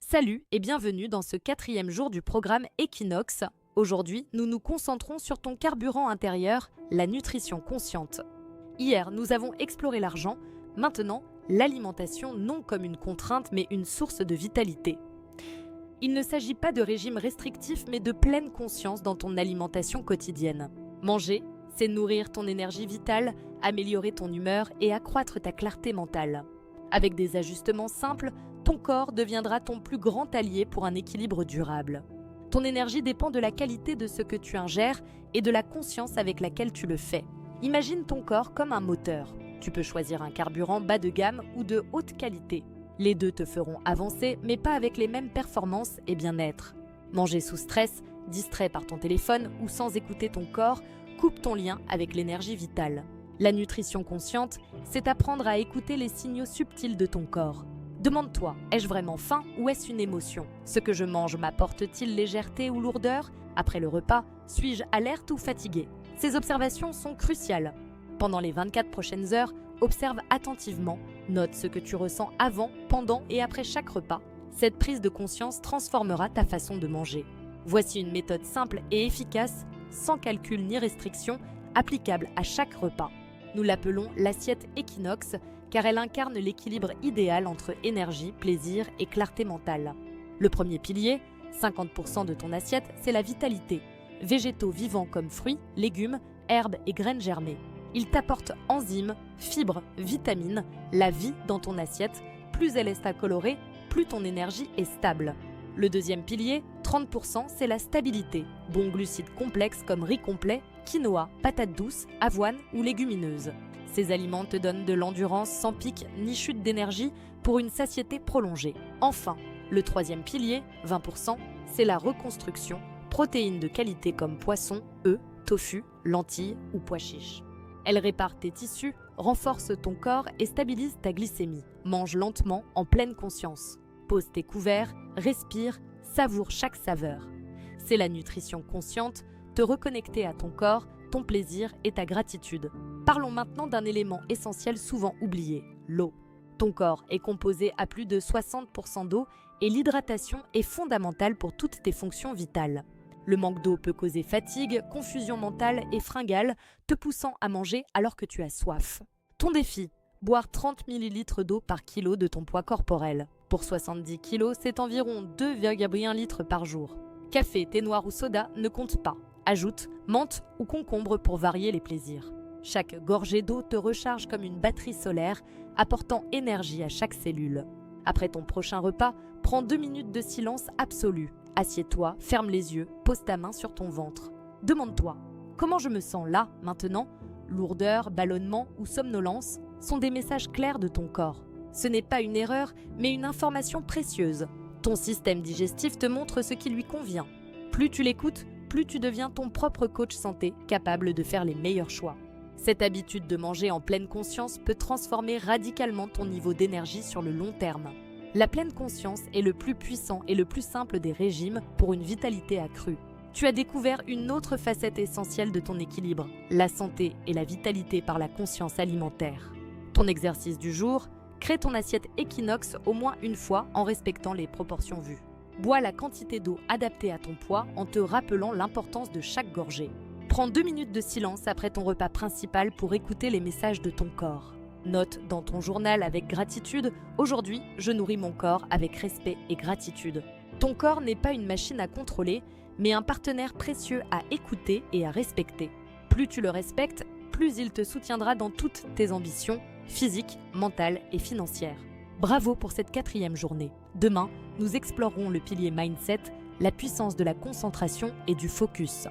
Salut et bienvenue dans ce 4e jour du programme Equinox. Aujourd'hui, nous nous concentrons sur ton carburant intérieur, la nutrition consciente. Hier, nous avons exploré l'argent. Maintenant, l'alimentation non comme une contrainte mais une source de vitalité. Il ne s'agit pas de régime restrictif mais de pleine conscience dans ton alimentation quotidienne. Manger, c'est nourrir ton énergie vitale, améliorer ton humeur et accroître ta clarté mentale. Avec des ajustements simples, ton corps deviendra ton plus grand allié pour un équilibre durable. Ton énergie dépend de la qualité de ce que tu ingères et de la conscience avec laquelle tu le fais. Imagine ton corps comme un moteur. Tu peux choisir un carburant bas de gamme ou de haute qualité. Les deux te feront avancer, mais pas avec les mêmes performances et bien-être. Manger sous stress, distrait par ton téléphone ou sans écouter ton corps, coupe ton lien avec l'énergie vitale. La nutrition consciente, c'est apprendre à écouter les signaux subtils de ton corps. Demande-toi, ai-je vraiment faim ou est-ce une émotion? Ce que je mange m'apporte-t-il légèreté ou lourdeur? Après le repas, suis-je alerte ou fatigué? Ces observations sont cruciales. Pendant les 24 prochaines heures, observe attentivement, note ce que tu ressens avant, pendant et après chaque repas. Cette prise de conscience transformera ta façon de manger. Voici une méthode simple et efficace, sans calcul ni restriction, applicable à chaque repas. Nous l'appelons l'assiette Equinox, car elle incarne l'équilibre idéal entre énergie, plaisir et clarté mentale. Le premier pilier, 50% de ton assiette, c'est la vitalité. Végétaux vivants comme fruits, légumes, herbes et graines germées. Ils t'apportent enzymes, fibres, vitamines, la vie dans ton assiette. Plus elle est colorée, plus ton énergie est stable. Le deuxième pilier, 30%, c'est la stabilité. Bons glucides complexes comme riz complet, quinoa, patates douces, avoine ou légumineuses. Ces aliments te donnent de l'endurance sans pic ni chute d'énergie pour une satiété prolongée. Enfin, le troisième pilier, 20%, c'est la reconstruction. Protéines de qualité comme poisson, œufs, tofu, lentilles ou pois chiches. Elle répare tes tissus, renforce ton corps et stabilise ta glycémie. Mange lentement, en pleine conscience. Pose tes couverts, respire, savoure chaque saveur. C'est la nutrition consciente, te reconnecter à ton corps, ton plaisir et ta gratitude. Parlons maintenant d'un élément essentiel souvent oublié, l'eau. Ton corps est composé à plus de 60% d'eau et l'hydratation est fondamentale pour toutes tes fonctions vitales. Le manque d'eau peut causer fatigue, confusion mentale et fringale, te poussant à manger alors que tu as soif. Ton défi, boire 30 ml d'eau par kilo de ton poids corporel. Pour 70 kg, c'est environ 2,1 litres par jour. Café, thé noir ou soda ne comptent pas. Ajoute menthe ou concombre pour varier les plaisirs. Chaque gorgée d'eau te recharge comme une batterie solaire, apportant énergie à chaque cellule. Après ton prochain repas, prends 2 minutes de silence absolu. Assieds-toi, ferme les yeux, pose ta main sur ton ventre. Demande-toi, comment je me sens là, maintenant? Lourdeur, ballonnement ou somnolence sont des messages clairs de ton corps. Ce n'est pas une erreur, mais une information précieuse. Ton système digestif te montre ce qui lui convient. Plus tu l'écoutes, plus tu deviens ton propre coach santé, capable de faire les meilleurs choix. Cette habitude de manger en pleine conscience peut transformer radicalement ton niveau d'énergie sur le long terme. La pleine conscience est le plus puissant et le plus simple des régimes pour une vitalité accrue. Tu as découvert une autre facette essentielle de ton équilibre, la santé et la vitalité par la conscience alimentaire. Ton exercice du jour, crée ton assiette Equinox au moins une fois en respectant les proportions vues. Bois la quantité d'eau adaptée à ton poids en te rappelant l'importance de chaque gorgée. Prends 2 minutes de silence après ton repas principal pour écouter les messages de ton corps. Note dans ton journal avec gratitude, aujourd'hui, je nourris mon corps avec respect et gratitude. Ton corps n'est pas une machine à contrôler, mais un partenaire précieux à écouter et à respecter. Plus tu le respectes, plus il te soutiendra dans toutes tes ambitions, physiques, mentales et financières. Bravo pour cette 4e journée. Demain, nous explorerons le pilier mindset, la puissance de la concentration et du focus.